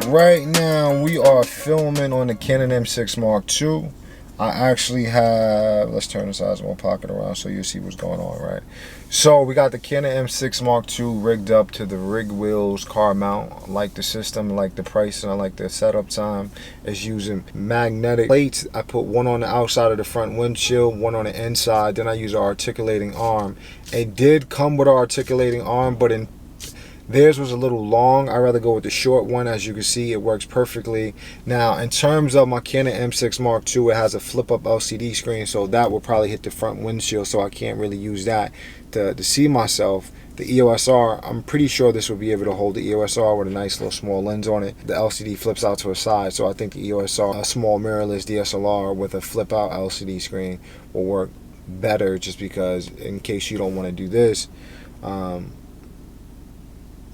right now we are filming on the Canon M6 Mark II. I actually have, let's turn the Osmo Pocket around so you see what's going on, right? So we got the Canon M6 Mark II rigged up to the rig wheels car mount. I like the system, I like the price, and I like the setup time. It's using magnetic plates. I put one on the outside of the front windshield, one on the inside, then I use an articulating arm. It did come with an articulating arm, but theirs was a little long. I'd rather go with the short one. As you can see, it works perfectly. Now, in terms of my Canon M6 Mark II, it has a flip-up LCD screen, so that will probably hit the front windshield, so I can't really use that to see myself. The EOS R, I'm pretty sure this will be able to hold the EOS R with a nice little small lens on it. The LCD flips out to a side, so I think the EOS R, a small mirrorless DSLR with a flip-out LCD screen, will work better, just because in case you don't want to do this,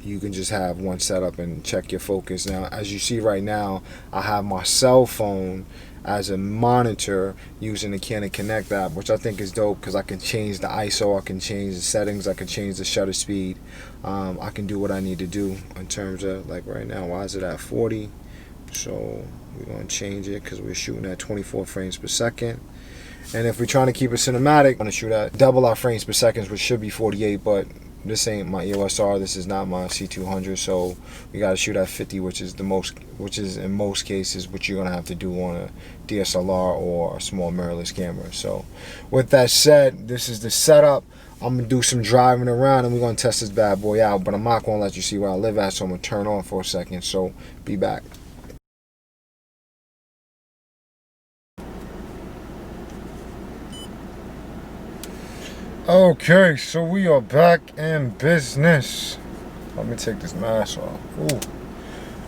you can just have one setup and check your focus. Now, as you see right now, I have my cell phone as a monitor using the Canon Connect app, which I think is dope because I can change the ISO, I can change the settings, I can change the shutter speed. I can do what I need to do in terms of, like right now, why is it at 40? So we're going to change it because we're shooting at 24 frames per second. And if we're trying to keep it cinematic, I'm going to shoot at double our frames per second, which should be 48, but this ain't my EOS R, this is not my C200, so we gotta shoot at 50, which is in most cases what you're gonna have to do on a DSLR or a small mirrorless camera. So with that said, this is the setup. I'm gonna do some driving around and we're gonna test this bad boy out, but I'm not gonna let you see where I live at, so I'm gonna turn on for a second. So be back. Okay, so we are back in business. Let me take this mask off. Ooh.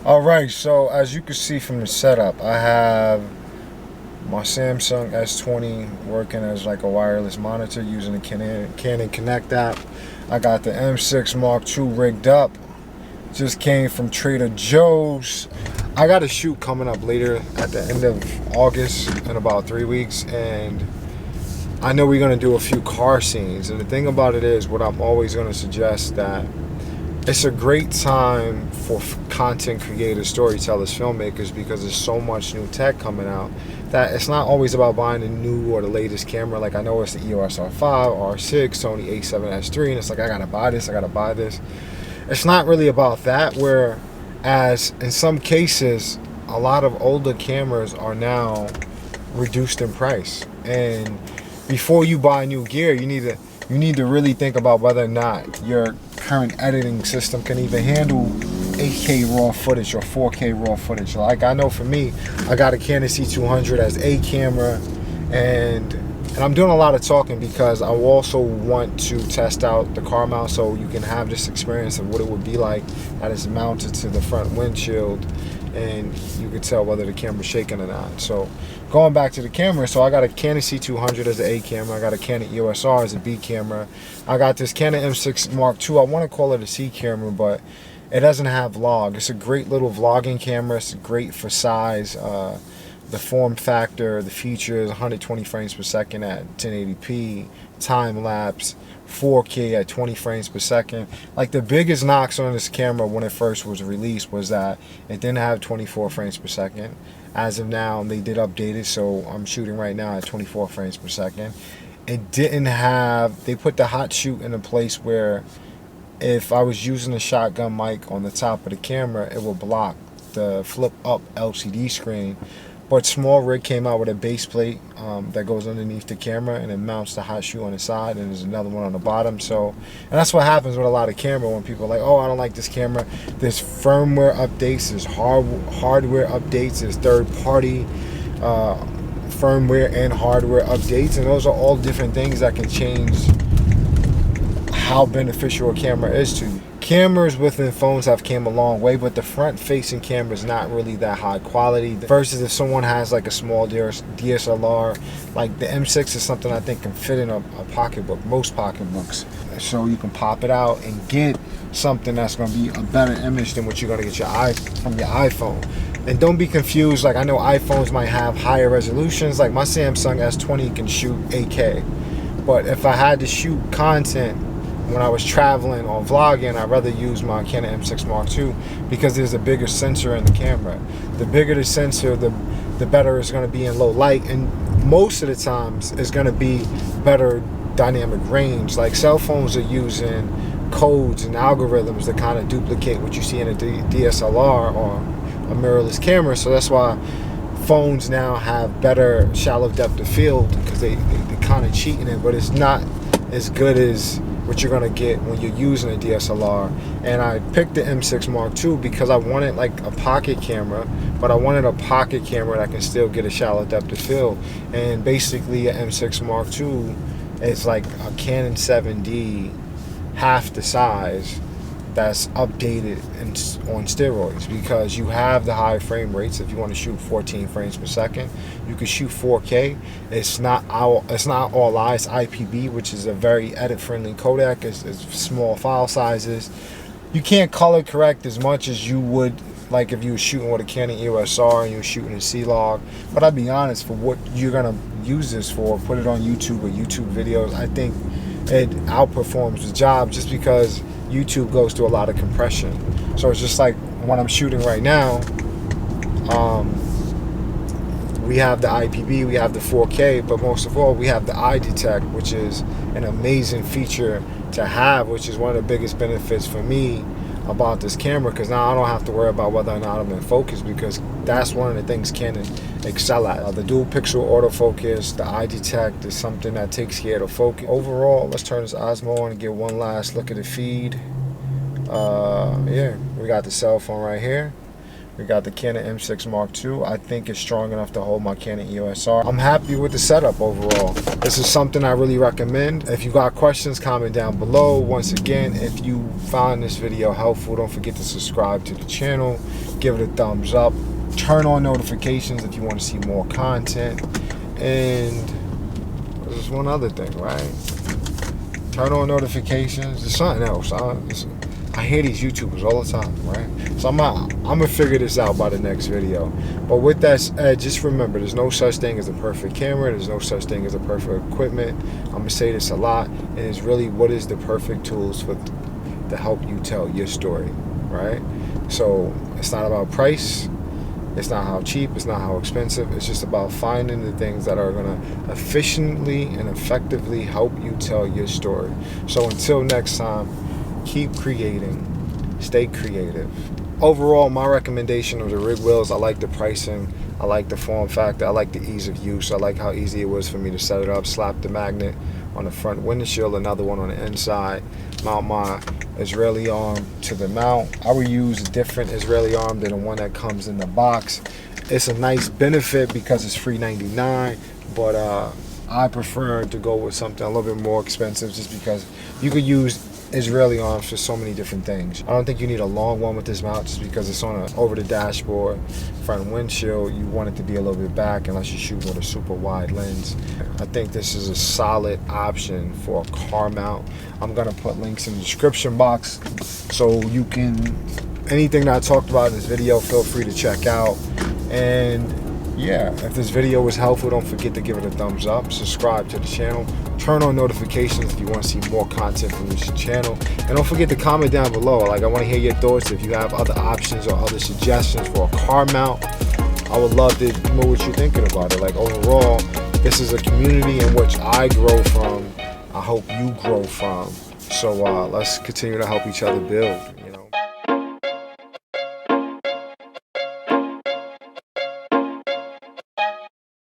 Alright, so as you can see from the setup, I have my Samsung S20 working as like a wireless monitor using the Canon Connect app. I got the M6 Mark II rigged up. Just came from Trader Joe's. I got a shoot coming up later at the end of August in about 3 weeks, and I know we're going to do a few car scenes. And the thing about it is, what I'm always going to suggest, that it's a great time for content creators, storytellers, filmmakers, because there's so much new tech coming out that it's not always about buying the new or the latest camera. Like, I know it's the EOS R5, R6, Sony A7S III, and it's like, I got to buy this, I got to buy this. It's not really about that, whereas in some cases, a lot of older cameras are now reduced in price. And before you buy new gear, you need to really think about whether or not your current editing system can even handle 8K raw footage or 4K raw footage. Like, I know for me, I got a Canon C200 as a camera, and I'm doing a lot of talking because I also want to test out the car mount, so you can have this experience of what it would be like that is mounted to the front windshield, and you can tell whether the camera's shaking or not. So going back to the camera, so I got a Canon C200 as an A camera, I got a Canon EOS R as a B camera, I got this Canon M6 Mark II. I want to call it a C camera, but it doesn't have vlog. It's a great little vlogging camera. It's great for size, the form factor, the features, 120 frames per second at 1080p, time lapse, 4K at 20 frames per second. Like, the biggest knocks on this camera when it first was released was that it didn't have 24 frames per second. As of now, they did update it, so I'm shooting right now at 24 frames per second. It didn't have, they put the hot shoot in a place where if I was using a shotgun mic on the top of the camera, it will block the flip up LCD screen. But Small Rig came out with a base plate that goes underneath the camera, and it mounts the hot shoe on the side, and there's another one on the bottom. So, and that's what happens with a lot of camera when people are like, oh, I don't like this camera. There's firmware updates, there's hardware updates, there's third-party firmware and hardware updates, and those are all different things that can change how beneficial a camera is to you. Cameras within phones have came a long way, but the front-facing camera is not really that high quality. Versus if someone has like a small DSLR, like the M6 is something I think can fit in a pocketbook, most pocketbooks. So you can pop it out and get something that's going to be a better image than what you're going to get from your iPhone. And don't be confused, like, I know iPhones might have higher resolutions, like my Samsung S20 can shoot 8K. But if I had to shoot content when I was traveling or vlogging, I'd rather use my Canon M6 Mark II because there's a bigger sensor in the camera. The bigger the sensor, the better it's going to be in low light, and most of the times it's going to be better dynamic range. Like cell phones are using codes and algorithms that kind of duplicate what you see in a DSLR or a mirrorless camera, so that's why phones now have better shallow depth of field, because they kind of cheating it, but it's not as good as what you're gonna get when you're using a DSLR. And I picked the M6 Mark II because I wanted like a pocket camera, but I wanted a pocket camera that can still get a shallow depth of field. And basically an M6 Mark II is like a Canon 7D, half the size, that's updated and on steroids, because you have the high frame rates. If you want to shoot 14 frames per second, you can shoot 4K. It's not all eyes IPB, which is a very edit friendly codec. It's small file sizes. You can't color correct as much as you would like if you were shooting with a Canon EOS R and you were shooting in C-Log. But I'll be honest, for what you're gonna use this for, put it on YouTube or YouTube videos, I think it outperforms the job, just because YouTube goes through a lot of compression. So it's just like when I'm shooting right now, we have the IPB, we have the 4K, but most of all we have the eye detect, which is an amazing feature to have, which is one of the biggest benefits for me about this camera, because now I don't have to worry about whether or not I'm in focus, because that's one of the things Canon excel at. The dual pixel autofocus, the eye detect is something that takes care of focus. Overall, let's turn this Osmo on and get one last look at the feed. Yeah, we got the cell phone right here. We got the Canon M6 Mark II. I think it's strong enough to hold my Canon EOS R. I'm happy with the setup overall. This is something I really recommend. If you got questions, comment down below. Once again, if you found this video helpful, don't forget to subscribe to the channel. Give it a thumbs up. Turn on notifications if you want to see more content. And there's one other thing, right? Turn on notifications. There's something else. I hear these YouTubers all the time, right? So I'm gonna figure this out by the next video. But with that said, just remember, there's no such thing as a perfect camera. There's no such thing as a perfect equipment. I'm gonna say this a lot, and it's really what is the perfect tools to help you tell your story, right? So it's not about price. It's not how cheap. It's not how expensive. It's just about finding the things that are gonna efficiently and effectively help you tell your story. So until next time, keep creating, stay creative. Overall, my recommendation of the rig wheels, I like the pricing, I like the form factor, I like the ease of use, I like how easy it was for me to set it up, slap the magnet on the front windshield, another one on the inside, mount my Israeli arm to the mount. I would use a different Israeli arm than the one that comes in the box. It's a nice benefit because it's free $99, but I prefer to go with something a little bit more expensive, just because you could use Israeli arms for so many different things. I don't think you need a long one with this mount, just because it's on over the dashboard, front windshield. You want it to be a little bit back unless you're shooting with a super wide lens. I think this is a solid option for a car mount. I'm gonna put links in the description box, so you can, anything that I talked about in this video, feel free to check out. And yeah, if this video was helpful, don't forget to give it a thumbs up, subscribe to the channel, turn on notifications if you want to see more content from this channel, and don't forget to comment down below. Like, I want to hear your thoughts. If you have other options or other suggestions for a car mount, I would love to know what you're thinking about it. Like, overall, this is a community in which I grow from. I hope you grow from. So let's continue to help each other build.